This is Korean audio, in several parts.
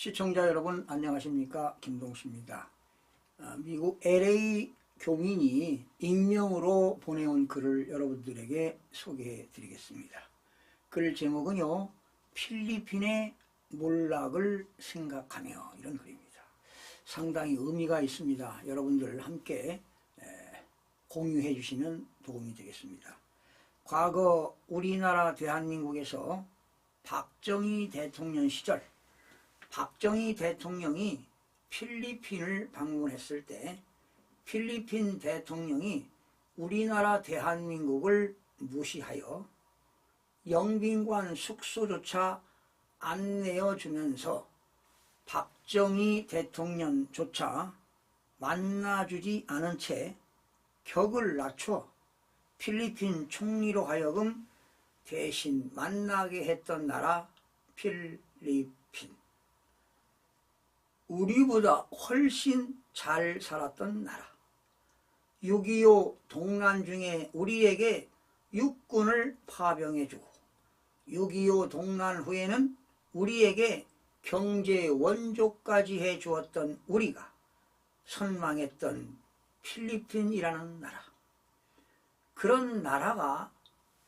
시청자 여러분 안녕하십니까, 김동수입니다. 미국 LA 교민이 익명으로 보내온 글을 여러분들에게 소개해 드리겠습니다. 글 제목은요, 필리핀의 몰락을 생각하며, 이런 글입니다. 상당히 의미가 있습니다. 여러분들 함께 공유해 주시면 도움이 되겠습니다. 과거 우리나라 대한민국에서 박정희 대통령 시절, 박정희 대통령이 필리핀을 방문했을 때 필리핀 대통령이 우리나라 대한민국을 무시하여 영빈관 숙소조차 안 내어주면서 박정희 대통령조차 만나주지 않은 채 격을 낮춰 필리핀 총리로 하여금 대신 만나게 했던 나라 필리핀. 우리보다 훨씬 잘 살았던 나라. 6.25 동란 중에 우리에게 육군을 파병해주고 6.25 동란 후에는 우리에게 경제 원조까지 해주었던 우리가 선망했던 필리핀이라는 나라. 그런 나라가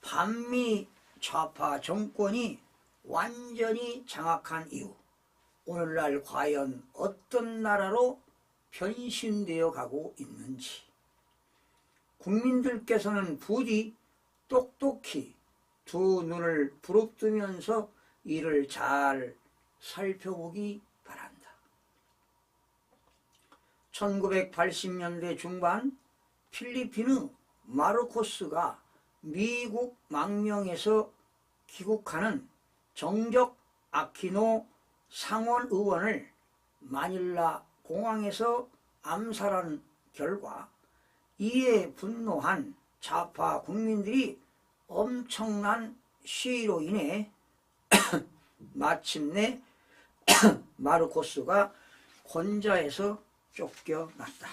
반미 좌파 정권이 완전히 장악한 이후 오늘날 과연 어떤 나라로 변신되어 가고 있는지, 국민들께서는 부디 똑똑히 두 눈을 부릅뜨면서 이를 잘 살펴보기 바란다. 1980년대 중반 필리핀의 마르코스가 미국 망명에서 귀국하는 정적 아키노 상원 의원을 마닐라 공항에서 암살한 결과 이에 분노한 좌파 국민들이 엄청난 시위로 인해 마침내 마르코스가 권좌에서 쫓겨났다.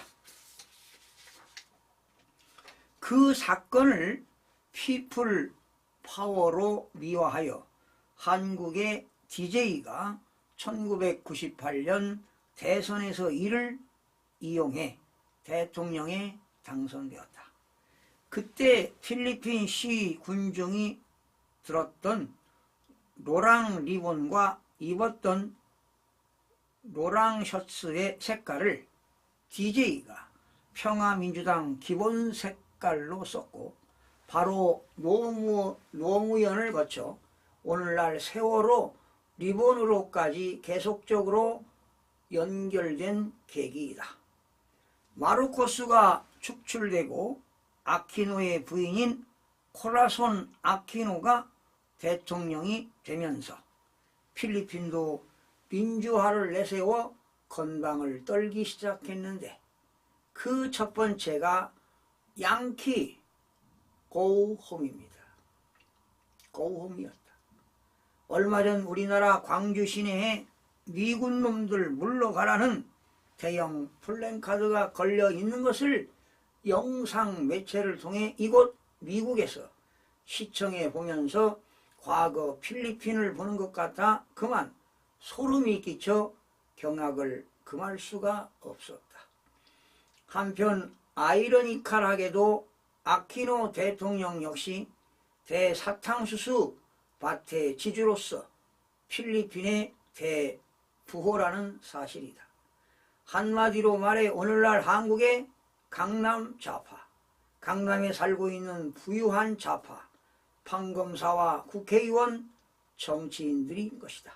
그 사건을 피플 파워로 미화하여 한국의 DJ가 1998년 대선에서 이를 이용해 대통령에 당선되었다. 그때 필리핀 시 군중이 들었던 노랑 리본과 입었던 노랑 셔츠의 색깔을 DJ가 평화민주당 기본 색깔로 썼고 바로 노무현을 거쳐 오늘날 세월호 리본으로까지 계속적으로 연결된 계기이다. 마르코스가 축출되고 아키노의 부인인 코라손 아키노가 대통령이 되면서 필리핀도 민주화를 내세워 건방을 떨기 시작했는데 그 첫 번째가 양키 고홈입니다. 고홈이었다. 얼마 전 우리나라 광주 시내에 미군 놈들 물러가라는 대형 플랜카드가 걸려 있는 것을 영상 매체를 통해 이곳 미국에서 시청해 보면서 과거 필리핀을 보는 것 같아 그만 소름이 끼쳐 경악을 금할 수가 없었다. 한편 아이러니컬하게도 아키노 대통령 역시 대사탕수수 밭의 지주로서 필리핀의 대부호라는 사실이다. 한마디로 말해 오늘날 한국의 강남 좌파, 강남에 살고 있는 부유한 좌파, 판검사와 국회의원, 정치인들인 것이다.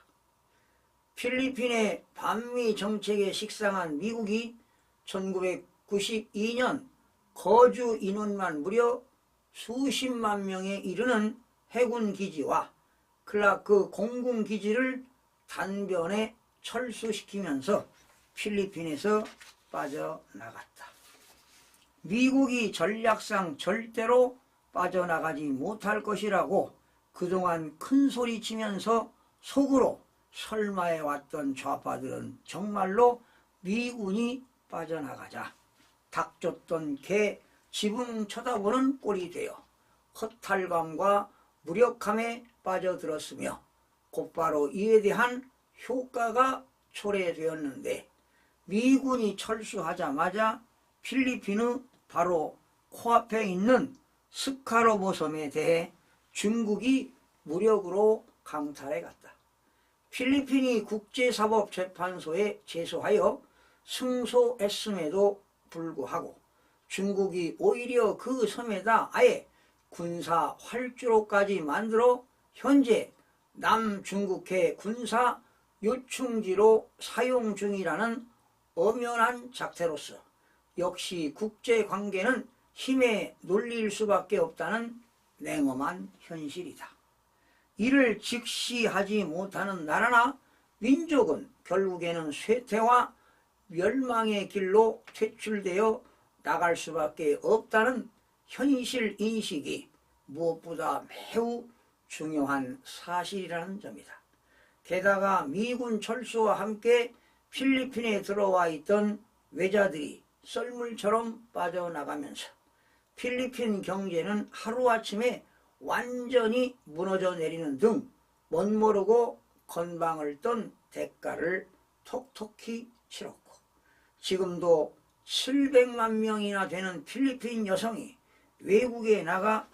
필리핀의 반미 정책에 식상한 미국이 1992년 거주 인원만 무려 수십만 명에 이르는 해군 기지와 클라크 공군 기지를 단변에 철수시키면서 필리핀에서 빠져나갔다. 미국이 전략상 절대로 빠져나가지 못할 것이라고 그동안 큰 소리 치면서 속으로 설마해왔던 좌파들은 정말로 미군이 빠져나가자 닥쳤던 개 지붕 쳐다보는 꼴이 되어 허탈감과 무력함에 빠져들었으며 곧바로 이에 대한 효과가 초래되었는데 미군이 철수하자마자 필리핀의 바로 코앞에 있는 스카로보 섬에 대해 중국이 무력으로 강탈해 갔다. 필리핀이 국제사법재판소에 제소하여 승소했음에도 불구하고 중국이 오히려 그 섬에다 아예 군사 활주로까지 만들어 현재 남중국해 군사 요충지로 사용 중이라는 엄연한 작태로서 역시 국제관계는 힘에 놀릴 수밖에 없다는 냉엄한 현실이다. 이를 직시하지 못하는 나라나 민족은 결국에는 쇠퇴와 멸망의 길로 퇴출되어 나갈 수밖에 없다는 현실 인식이 무엇보다 매우 중요한 사실이라는 점이다. 게다가 미군 철수와 함께 필리핀에 들어와 있던 외자들이 썰물처럼 빠져나가면서 필리핀 경제는 하루아침에 완전히 무너져 내리는 등 멋모르고 건방을 떤 대가를 톡톡히 치렀고 지금도 700만 명이나 되는 필리핀 여성이 외국에 나가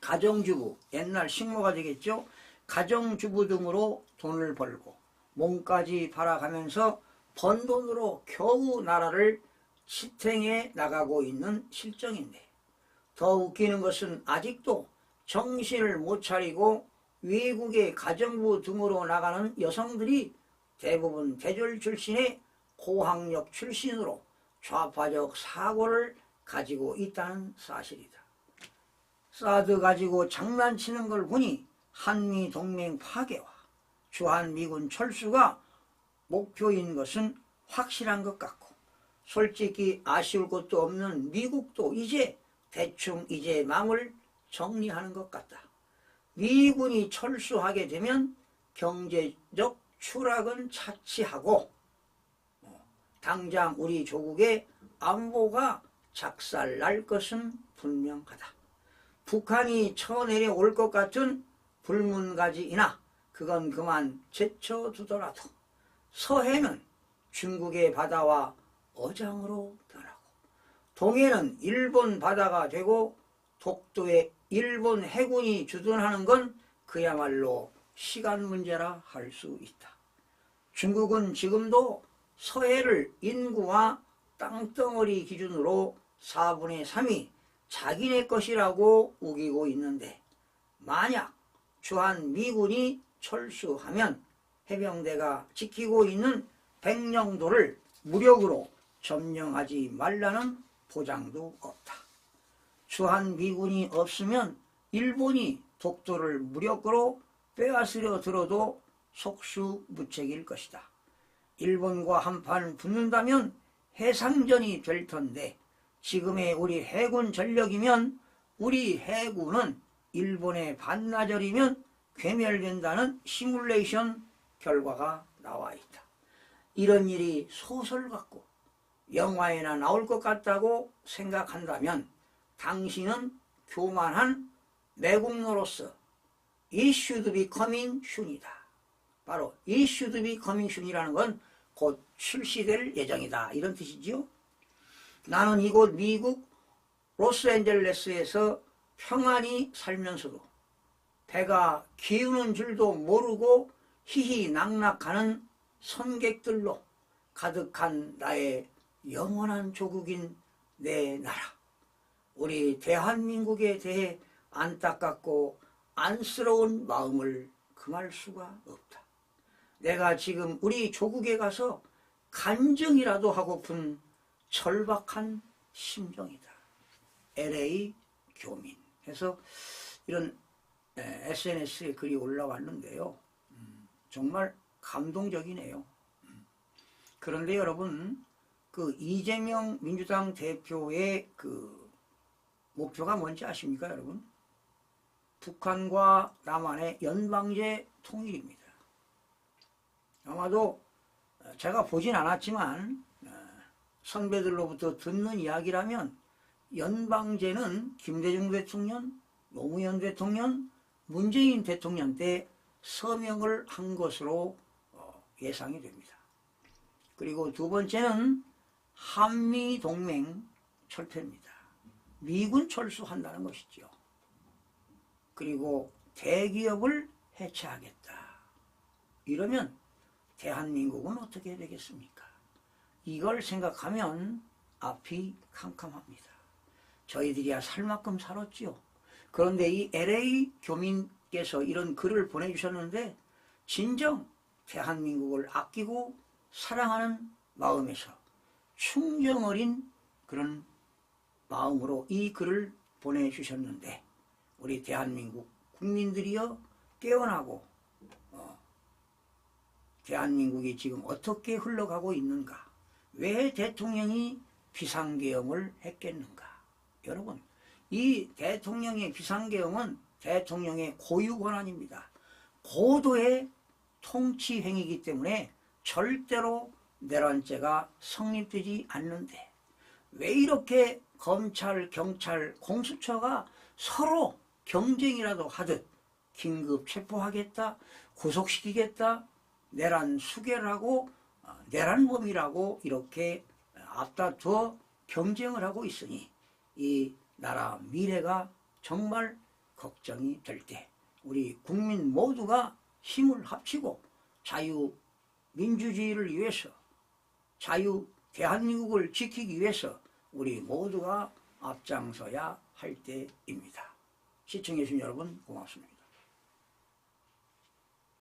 가정주부, 옛날 식모가 되겠죠. 가정주부 등으로 돈을 벌고 몸까지 팔아가면서 번 돈으로 겨우 나라를 지탱해 나가고 있는 실정인데 더 웃기는 것은 아직도 정신을 못 차리고 외국의 가정부 등으로 나가는 여성들이 대부분 대졸 출신의 고학력 출신으로 좌파적 사고를 가지고 있다는 사실이다. 사드 가지고 장난치는 걸 보니 한미동맹 파괴와 주한미군 철수가 목표인 것은 확실한 것 같고 솔직히 아쉬울 것도 없는 미국도 대충 이제 마음을 정리하는 것 같다. 미군이 철수하게 되면 경제적 추락은 차치하고 당장 우리 조국의 안보가 작살날 것은 분명하다. 북한이 쳐내려올 것 같은 불문가지이나 그건 그만 제쳐두더라도 서해는 중국의 바다와 어장으로 변하고 동해는 일본 바다가 되고 독도에 일본 해군이 주둔하는 건 그야말로 시간 문제라 할 수 있다. 중국은 지금도 서해를 인구와 땅덩어리 기준으로 4분의 3이 자기네 것이라고 우기고 있는데 만약 주한미군이 철수하면 해병대가 지키고 있는 백령도를 무력으로 점령하지 말라는 보장도 없다. 주한미군이 없으면 일본이 독도를 무력으로 빼앗으려 들어도 속수무책일 것이다. 일본과 한판 붙는다면 해상전이 될 텐데 지금의 우리 해군 전력이면 우리 해군은 일본의 반나절이면 괴멸된다는 시뮬레이션 결과가 나와 있다. 이런 일이 소설 같고 영화에나 나올 것 같다고 생각한다면 당신은 교만한 내국노로서 It should be coming soon이다. 바로 It should be coming soon이라는 건 곧 출시될 예정이다. 이런 뜻이지요. 나는 이곳 미국 로스앤젤레스에서 평안히 살면서도 배가 기우는 줄도 모르고 희희낙낙하는 선객들로 가득한 나의 영원한 조국인 내 나라. 우리 대한민국에 대해 안타깝고 안쓰러운 마음을 금할 수가 없다. 내가 지금 우리 조국에 가서 간증이라도 하고픈 절박한 심정이다. LA 교민 해서 이런 SNS에 글이 올라왔는데요. 정말 감동적이네요. 그런데 여러분, 그 이재명 민주당 대표의 그 목표가 뭔지 아십니까, 여러분? 북한과 남한의 연방제 통일입니다. 아마도 제가 보진 않았지만 선배들로부터 듣는 이야기라면 연방제는 김대중 대통령, 노무현 대통령, 문재인 대통령 때 서명을 한 것으로 예상이 됩니다. 그리고 두 번째는 한미동맹 철폐입니다. 미군 철수한다는 것이죠. 그리고 대기업을 해체하겠다. 이러면 대한민국은 어떻게 되겠습니까? 이걸 생각하면 앞이 캄캄합니다. 저희들이야 살 만큼 살았지요. 그런데 이 LA 교민께서 이런 글을 보내주셨는데 진정 대한민국을 아끼고 사랑하는 마음에서 충정 어린 그런 마음으로 이 글을 보내주셨는데 우리 대한민국 국민들이여 깨어나고 대한민국이 지금 어떻게 흘러가고 있는가? 왜 대통령이 비상계엄을 했겠는가? 여러분, 이 대통령의 비상계엄은 대통령의 고유 권한입니다. 고도의 통치행위이기 때문에 절대로 내란죄가 성립되지 않는데 왜 이렇게 검찰, 경찰, 공수처가 서로 경쟁이라도 하듯 긴급 체포하겠다, 구속시키겠다, 내란 수괴를 하고 내란범이라고 이렇게 앞다투어 경쟁을 하고 있으니 이 나라 미래가 정말 걱정이 될 때 우리 국민 모두가 힘을 합치고 자유민주주의를 위해서 자유 대한민국을 지키기 위해서 우리 모두가 앞장서야 할 때입니다. 시청해주신 여러분 고맙습니다.